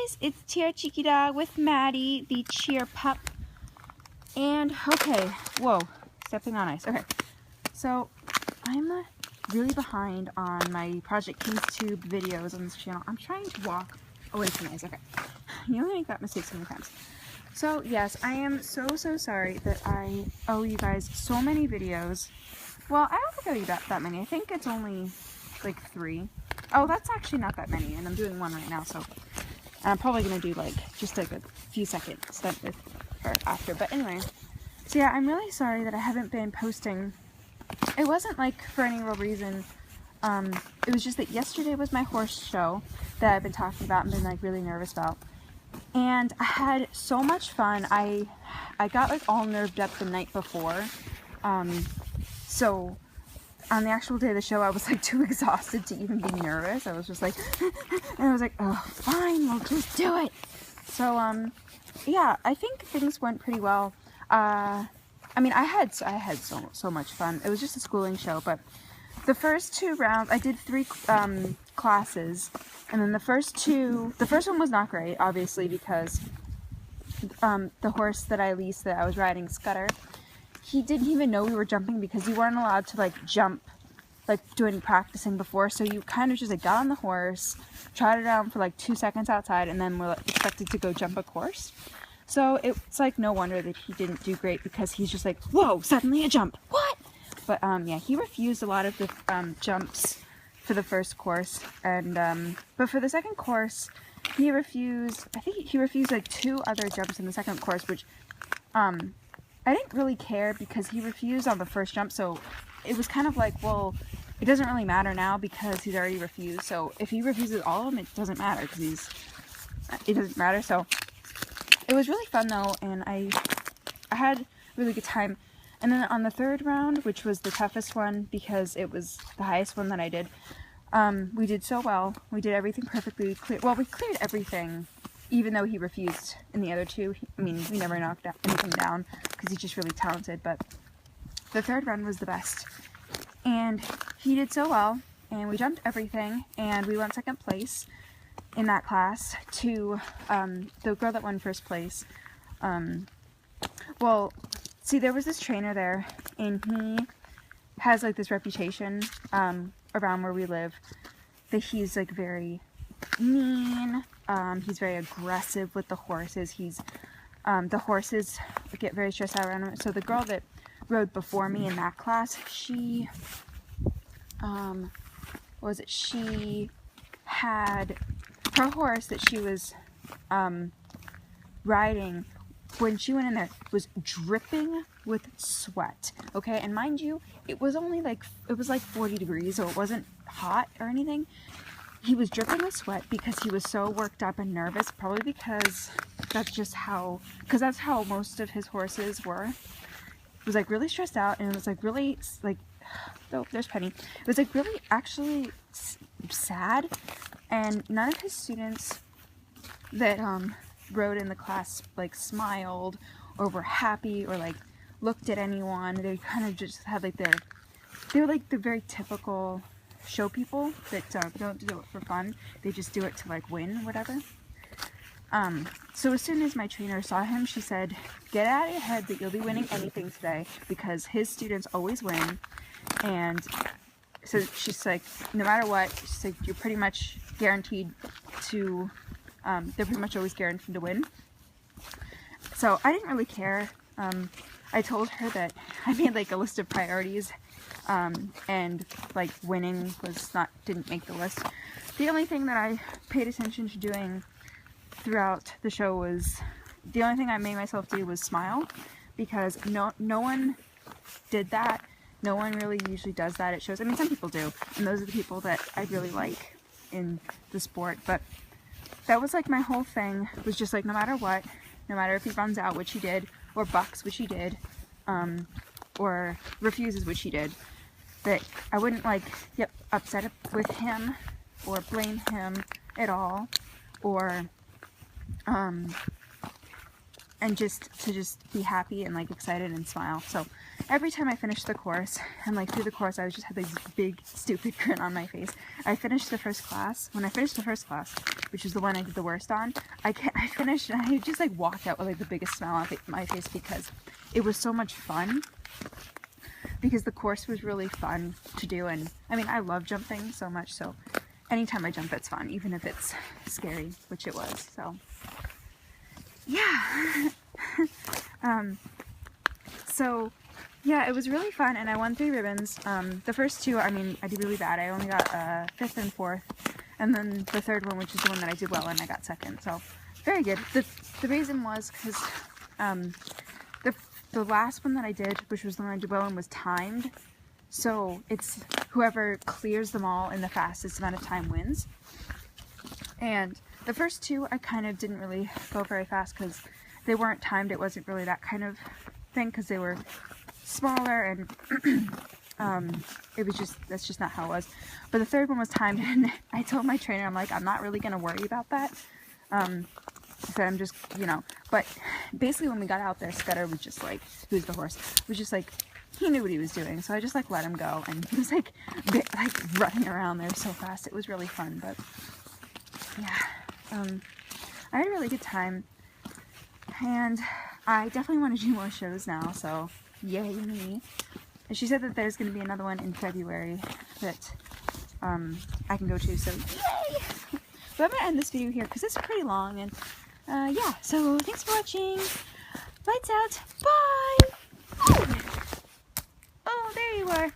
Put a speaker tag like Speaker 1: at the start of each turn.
Speaker 1: guys, it's Cheer Cheeky Dog with Maddie, the cheer pup. And okay, whoa, stepping on ice. Okay, so I'm really behind on my Project King's Tube videos on this channel. I'm trying to walk away from ice. Okay, you only make that mistake so many times. So yes, I am so sorry that I owe you guys so many videos. Well, I don't think I owe you that many. I think it's only like 3. Oh, that's actually not that many, and I'm doing 1 right now, so I'm probably going to do like just like a few seconds spent with her after. But anyway, so yeah, I'm really sorry that I haven't been posting. It wasn't like for any real reason. It was just that yesterday was my horse show that I've been talking about and been like really nervous about. And I had so much fun. I got like all nerved up the night before. So on the actual day of the show, I was like too exhausted to even be nervous. I was just like, and I was like, oh, fine, we'll just do it. So, yeah, I think things went pretty well. I mean, I had so much fun. It was just a schooling show, but the first 2 rounds, I did 3 classes, and then the first one was not great, obviously, because the horse that I leased that I was riding, Scudder, he didn't even know we were jumping because you weren't allowed to like jump, like do any practicing before. So you kind of just like got on the horse, tried it out for like 2 seconds outside, and then were expected to go jump a course. So it's like no wonder that he didn't do great because he's just like, whoa, suddenly a jump, what? But yeah, he refused a lot of the jumps for the first course, and but for the second course, he refused. I think he refused like 2 other jumps in the second course, which I didn't really care because he refused on the first jump, so it was kind of like, well, it doesn't really matter now because he's already refused. So if he refuses all of them, it doesn't matter because it doesn't matter. So it was really fun though, and I had a really good time. And then on the 3rd round, which was the toughest one because it was the highest one that I did, we did so well. We did everything perfectly. We cleared everything. Even though he refused in the other 2, I mean, we never knocked anything down because he's just really talented, but the 3rd run was the best. And he did so well, and we jumped everything, and we won 2nd place in that class to the girl that won 1st place. Well, see, there was this trainer there, and he has like this reputation around where we live that he's like very mean. He's very aggressive with the horses. The horses get very stressed out around him. So the girl that rode before me in that class, she, she had her horse that she was, riding, when she went in there, was dripping with sweat, okay? And mind you, it was only like, it was like 40 degrees, so it wasn't hot or anything. He was dripping with sweat because he was so worked up and nervous, probably because that's just how, that's how most of his horses were. It was like really stressed out, and it was like really, like, oh, there's Penny. It was like really actually sad, and none of his students that rode in the class like smiled or were happy or like looked at anyone. They kind of just had like they were like the very typical show people that don't do it for fun. They just do it to like win, whatever. So as soon as my trainer saw him, she said, get out of your head that you'll be winning anything today because his students always win. And so she's like, no matter what, she's like, you're pretty much guaranteed to, they're pretty much always guaranteed to win. So I didn't really care. I told her that I made like a list of priorities, and like winning didn't make the list. The only thing that I paid attention to doing throughout the show was, the only thing I made myself do was smile, because no one did that. No one really usually does that at shows. I mean, some people do, and those are the people that I really like in the sport, but that was like my whole thing, was just like, no matter what, no matter if he runs out, which he did, or bucks, which he did, or refuses, which he did, that I wouldn't like get upset with him or blame him at all, or and just be happy and like excited and smile. So every time I finished the course, and like through the course I just had this big stupid grin on my face. I finished the first class. When I finished the first class, which is the one I did the worst on, I finished and I just like walked out with like the biggest smile on my face because it was so much fun. Because the course was really fun to do, and I mean I love jumping so much, so anytime I jump it's fun, even if it's scary, which it was. So yeah. So yeah, it was really fun, and I won 3 ribbons. The first 2, I mean, I did really bad. I only got 5th and 4th, and then the 3rd one, which is the one that I did well in, I got 2nd. So very good. The reason was because the last one that I did, which was the one I did well in, was timed. So it's whoever clears them all in the fastest amount of time wins. And the first 2, I kind of didn't really go very fast because they weren't timed. It wasn't really that kind of thing because they were smaller, and it was just, that's just not how it was. But the 3rd one was timed, and I told my trainer, I'm like, I'm not really going to worry about that. So I'm just, you know, but basically when we got out there, Scudder was just like, who's the horse, was just like, he knew what he was doing, so I just like let him go, and he was like running around there so fast. It was really fun. But yeah, I had a really good time, and I definitely want to do more shows now, so yay me. And she said that there's going to be another one in February that I can go to, so yay! But I'm going to end this video here because it's pretty long, and yeah, so thanks for watching. Lights out. Bye! Oh, there you are.